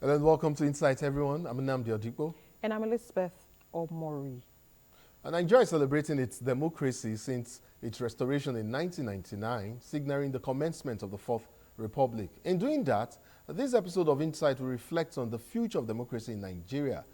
Hello and welcome to Insight, everyone. I'm Nnamdi Odipo. And I'm Elizabeth Omori. And Nigeria is celebrating its democracy since its restoration in 1999, signaling the commencement of the Fourth Republic. In doing that, this episode of Insight will reflect on the future of democracy in Nigeria.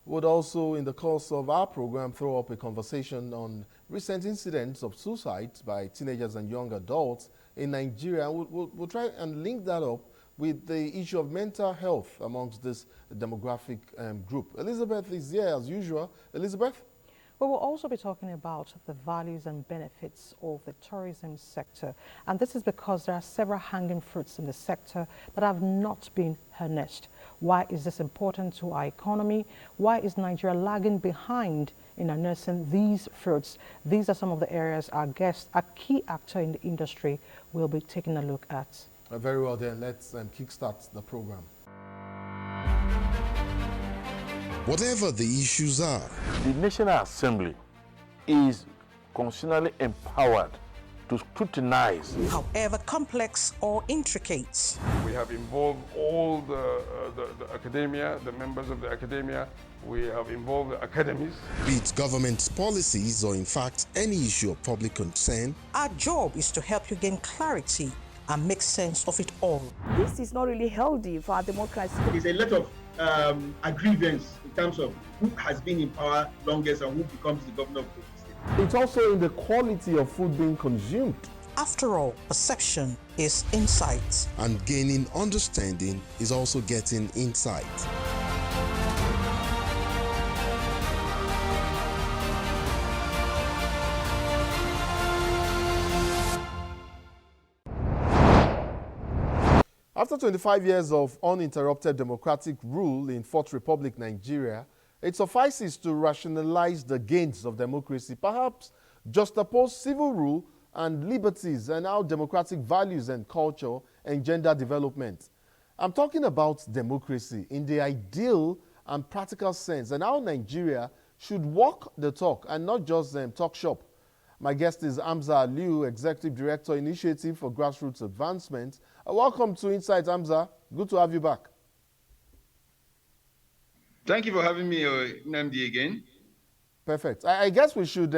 We would also, in the course of our program, throw up a conversation on recent incidents of suicide by teenagers and young adults in Nigeria. We'll try and link that up with the issue of mental health amongst this demographic group. Elizabeth is here as usual. Elizabeth? We will also be talking about the values and benefits of the tourism sector. And this is because there are several hanging fruits in the sector that have not been harnessed. Why is this important to our economy? Why is Nigeria lagging behind in harnessing these fruits? These are some of the areas our guest, a key actor in the industry, will be taking a look at. Very well then, let's kickstart the program. Whatever the issues are, the National Assembly is constitutionally empowered to scrutinize. However complex or intricate. We have involved all the academia, the members of the academia. We have involved the academies. Be it government policies or in fact any issue of public concern. Our job is to help you gain clarity and make sense of it all. This is not really healthy for our democracy. There's a lot of aggrievance in terms of who has been in power longest and who becomes the governor of the state. It's also in the quality of food being consumed. After all, perception is insight. And gaining understanding is also getting insight. After 25 years of uninterrupted democratic rule in Fourth Republic Nigeria, it suffices to rationalize the gains of democracy, perhaps juxtapose civil rule and liberties and how democratic values and culture engender development. I'm talking about democracy in the ideal and practical sense and how Nigeria should walk the talk and not just talk shop. My guest is Hamza Aliu, Executive Director, Initiative for Grassroots Advancement. Welcome to Insight, Hamza. Good to have you back. Thank you for having me, Nnamdi, again. Perfect. I guess we should.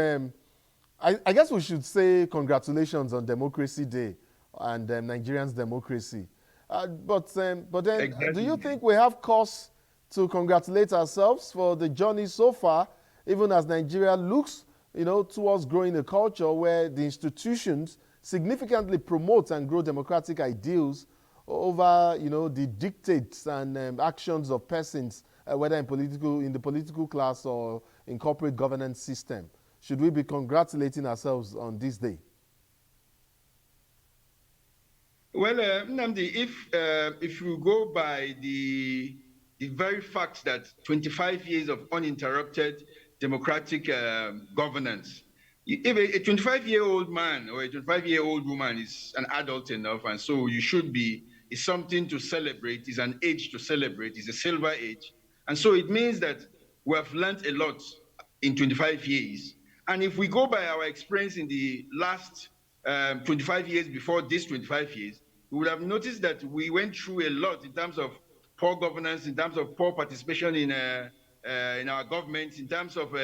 I guess we should say congratulations on Democracy Day and Nigerians' democracy. But then, exactly. Do you think we have cause to congratulate ourselves for the journey so far, even as Nigeria looks, towards growing a culture where the institutions significantly promote and grow democratic ideals over, the dictates and actions of persons, whether in the political class or in corporate governance system? Should we be congratulating ourselves on this day? Well, Nnamdi, if you go by the very fact that 25 years of uninterrupted democratic governance. If a 25-year-old man or a 25-year-old woman is an adult enough, and so you should be, is something to celebrate, is an age to celebrate, is a silver age. And so it means that we have learned a lot in 25 years. And if we go by our experience in the last 25 years before this 25 years, we would have noticed that we went through a lot in terms of poor governance, in terms of poor participation in our government, in terms of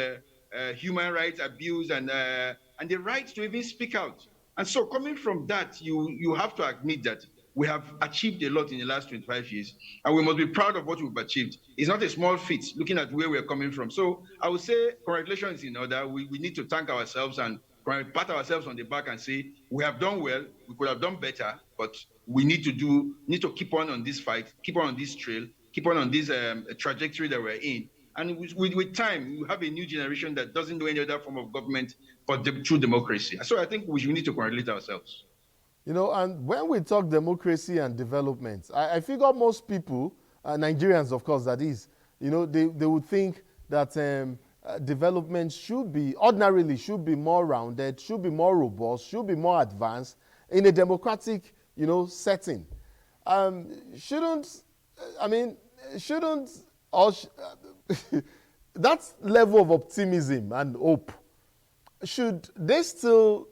human rights abuse and the right to even speak out. And so coming from that, you have to admit that we have achieved a lot in the last 25 years, and we must be proud of what we've achieved. It's not a small feat, looking at where we're coming from. So I would say congratulations in order. We need to thank ourselves and pat ourselves on the back and say, we have done well, we could have done better, but we need to keep on this fight, keep on this trail, keep on this trajectory that we're in. And with time, you have a new generation that doesn't know any other form of government but true democracy. So I think we need to congratulate ourselves. And when we talk democracy and development, I figure most people, Nigerians, of course, that is, they would think that development should be more rounded, should be more robust, should be more advanced in a democratic, setting. That level of optimism and hope, should they still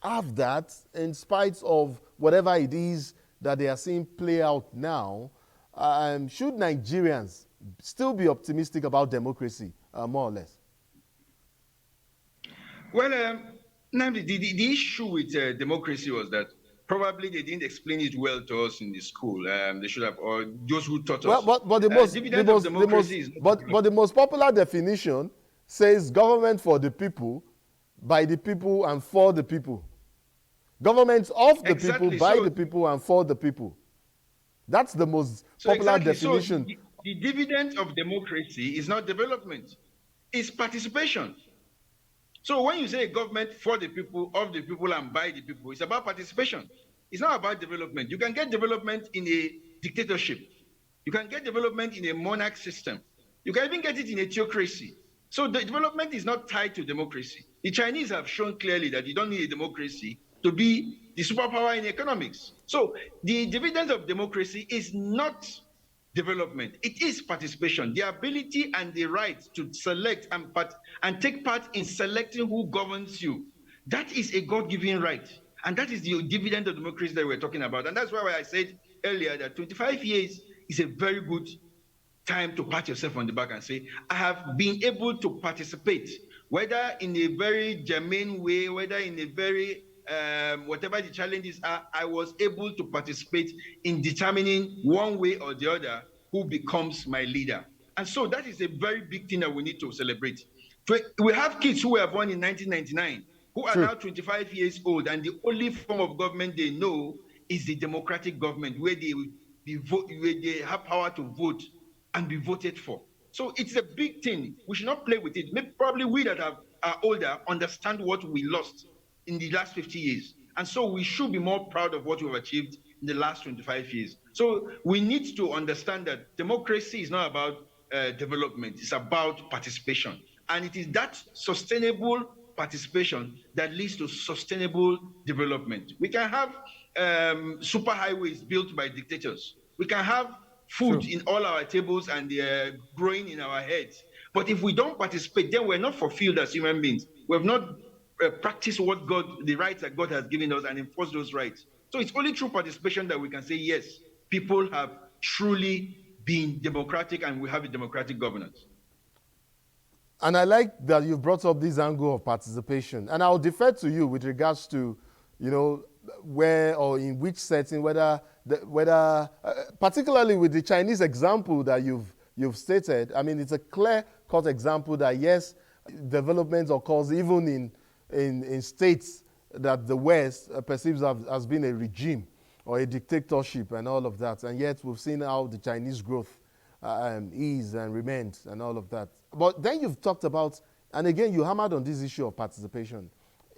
have that in spite of whatever it is that they are seeing play out now? should Nigerians still be optimistic about democracy, more or less? Well, the issue with democracy was that probably they didn't explain it well to us in the school. They should have, or those who taught us. Well, but the most popular definition says government for the people, by the people, and for the people. Government of the people, by the people, and for the people. That's the most popular definition. So the dividend of democracy is not development, it's participation. So when you say government for the people, of the people, and by the people, it's about participation. It's not about development. You can get development in a dictatorship. You can get development in a monarch system. You can even get it in a theocracy. So the development is not tied to democracy. The Chinese have shown clearly that you don't need a democracy to be the superpower in economics. So the dividend of democracy is not development. It is participation, the ability and the right to select and take part in selecting who governs you. That is a God-given right. And that is the dividend of democracy that we're talking about. And that's why I said earlier that 25 years is a very good time to pat yourself on the back and say, I have been able to participate, whether in a very germane way, whether in a very whatever the challenges are, I was able to participate in determining one way or the other who becomes my leader. And so that is a very big thing that we need to celebrate. We have kids who were born in 1999 who are now 25 years old, and the only form of government they know is the democratic government, where they have power to vote and be voted for. So it's a big thing. We should not play with it. Maybe probably we that are older understand what we lost in the last 50 years. And so we should be more proud of what we've achieved in the last 25 years. So we need to understand that democracy is not about development, it's about participation. And it is that sustainable participation that leads to sustainable development. We can have super highways built by dictators. We can have food in all our tables and growing in our heads. But if we don't participate, then we're not fulfilled as human beings. We have not practiced the rights that God has given us and enforce those rights. So it's only through participation that we can say, yes, people have truly been democratic and we have a democratic governance. And I like that you've brought up this angle of participation. And I'll defer to you with regards to, where or in which setting, whether particularly with the Chinese example that you've stated. I mean, it's a clear-cut example that, yes, development occurs even in states that the West perceives as being a regime or a dictatorship and all of that. And yet we've seen how the Chinese growth is and remains and all of that. But then you've talked about, and again, you hammered on this issue of participation.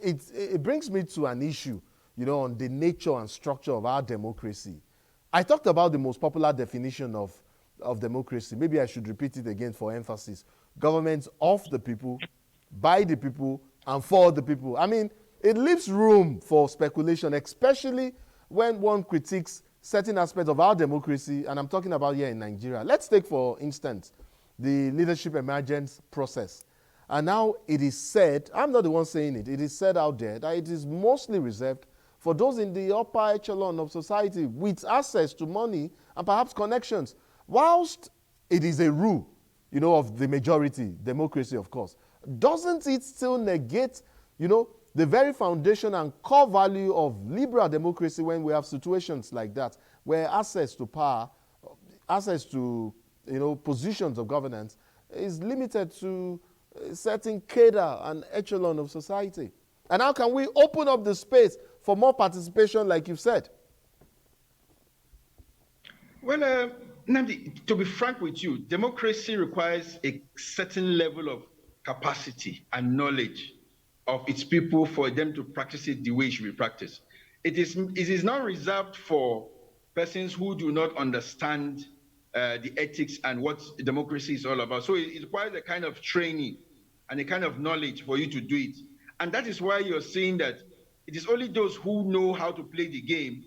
It brings me to an issue, on the nature and structure of our democracy. I talked about the most popular definition of democracy. Maybe I should repeat it again for emphasis. Government of the people, by the people, and for the people. I mean, it leaves room for speculation, especially when one critiques certain aspects of our democracy, and I'm talking about here in Nigeria. Let's take, for instance, the leadership emergence process. And now it is said, I'm not the one saying it, it is said out there that it is mostly reserved for those in the upper echelon of society with access to money and perhaps connections. Whilst it is a rule, of the majority, democracy, of course, doesn't it still negate, the very foundation and core value of liberal democracy when we have situations like that, where access to power, access to, positions of governance is limited to a certain cadre and echelon of society? And how can we open up the space for more participation, like you've said? Well, Nnamdi, to be frank with you, democracy requires a certain level of capacity and knowledge of its people for them to practice it the way it should be practiced. It is not reserved for persons who do not understand the ethics and what democracy is all about. So it requires a kind of training and a kind of knowledge for you to do it. And that is why you're seeing that it is only those who know how to play the game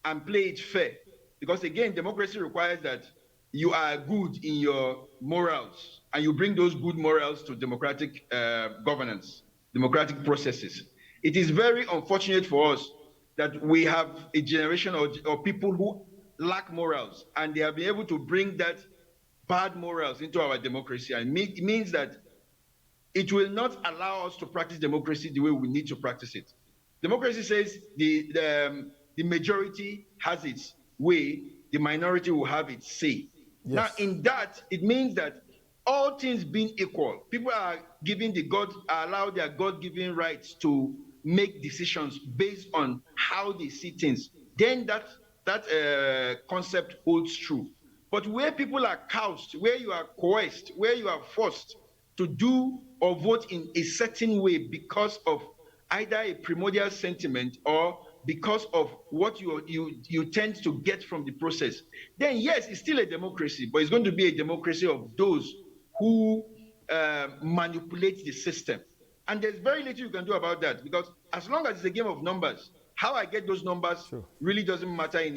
and play it fair. Because again, democracy requires that you are good in your morals and you bring those good morals to democratic governance, democratic processes. It is very unfortunate for us that we have a generation or people who lack morals, and they have been able to bring that bad morals into our democracy. And it means that it will not allow us to practice democracy the way we need to practice it. Democracy says the majority has its way, the minority will have its say. Yes. Now, in that, it means that all things being equal, people are allowed their God-given rights to make decisions based on how they see things. Then that concept holds true. But where people are coerced, where you are coerced, where you are forced to do or vote in a certain way because of either a primordial sentiment or because of what you tend to get from the process, then yes, it's still a democracy, but it's going to be a democracy of those who manipulate the system. And there's very little you can do about that, because as long as it's a game of numbers, how I get those numbers really doesn't matter in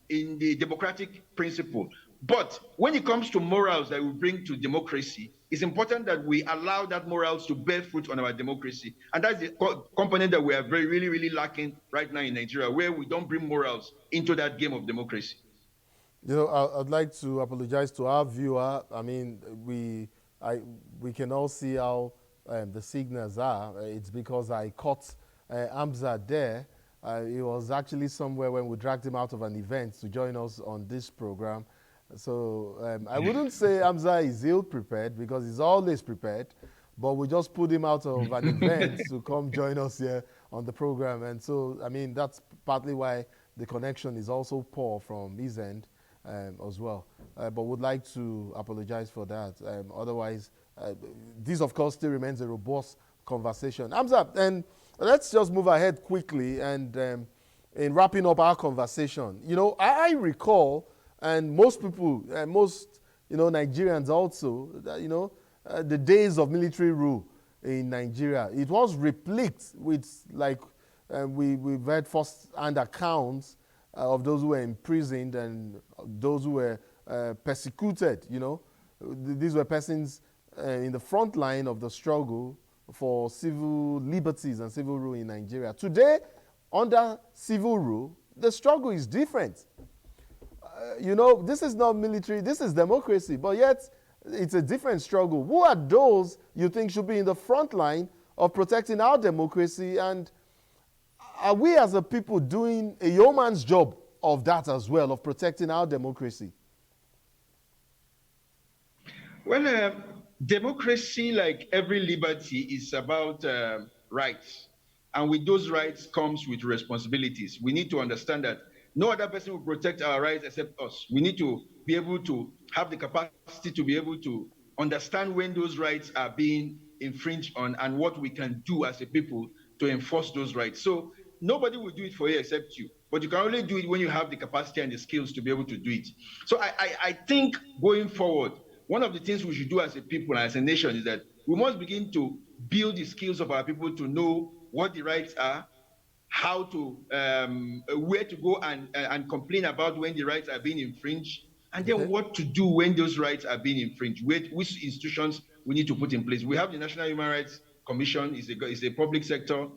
the democratic principle. But when it comes to morals that we bring to democracy, it's important that we allow that morals to bear fruit on our democracy. And that's the component that we are really lacking right now in Nigeria, where we don't bring morals into that game of democracy. You know, I'd like to apologize to our viewer. I mean, we can all see how the signals are. It's because I caught Hamza there. He was actually somewhere when we dragged him out of an event to join us on this program. So I wouldn't say Hamza is ill-prepared, because he's always prepared, but we just put him out of an event to come join us here on the program. And so, I mean, that's partly why the connection is also poor from his end as well. But would like to apologize for that. Otherwise, this, of course, still remains a robust conversation. Hamza, and let's just move ahead quickly and in wrapping up our conversation. You know, I recall, and most people, most, you know, Nigerians also, you know, the days of military rule in Nigeria, it was replete with, like, we've had first-hand accounts of those who were imprisoned and those who were persecuted, you know. These were persons in the front line of the struggle for civil liberties and civil rule in Nigeria. Today, under civil rule, the struggle is different. You know, this is not military, this is democracy, but yet it's a different struggle. Who are those you think should be in the front line of protecting our democracy, and are we as a people doing a yeoman's job of that as well, of protecting our democracy? Well, democracy, like every liberty, is about rights. And with those rights comes with responsibilities. We need to understand that no other person will protect our rights except us. We need to be able to have the capacity to be able to understand when those rights are being infringed on and what we can do as a people to enforce those rights. So nobody will do it for you except you. But you can only do it when you have the capacity and the skills to be able to do it. So I think going forward, one of the things we should do as a people and as a nation is that we must begin to build the skills of our people to know what the rights are, how to, where to go and complain about when the rights are being infringed, and then what to do when those rights are being infringed, which institutions we need to put in place. We have the National Human Rights Commission, is a public sector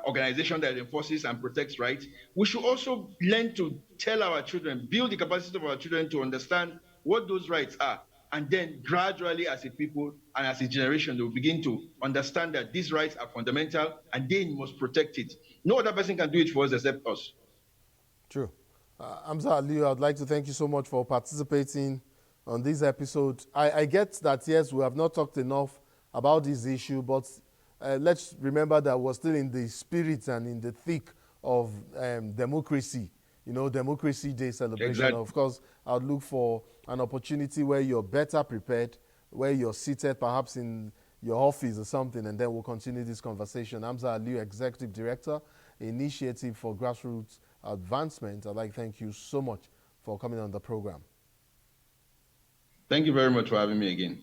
organization that enforces and protects rights. We should also learn to tell our children, build the capacity of our children to understand what those rights are. And then gradually, as a people and as a generation, they will begin to understand that these rights are fundamental and they must protect it. No other person can do it for us except us. True. Hamza Aliyu, I'd like to thank you so much for participating on this episode. I get that, yes, we have not talked enough about this issue, but let's remember that we're still in the spirit and in the thick of democracy, you know, Democracy Day celebration. Exactly. Of course, I'd look for an opportunity where you're better prepared, where you're seated perhaps in your office or something, and then we'll continue this conversation. Hamza Aliyu, Executive Director, Initiative for Grassroots Advancement. I'd like to thank you so much for coming on the program. Thank you very much for having me again.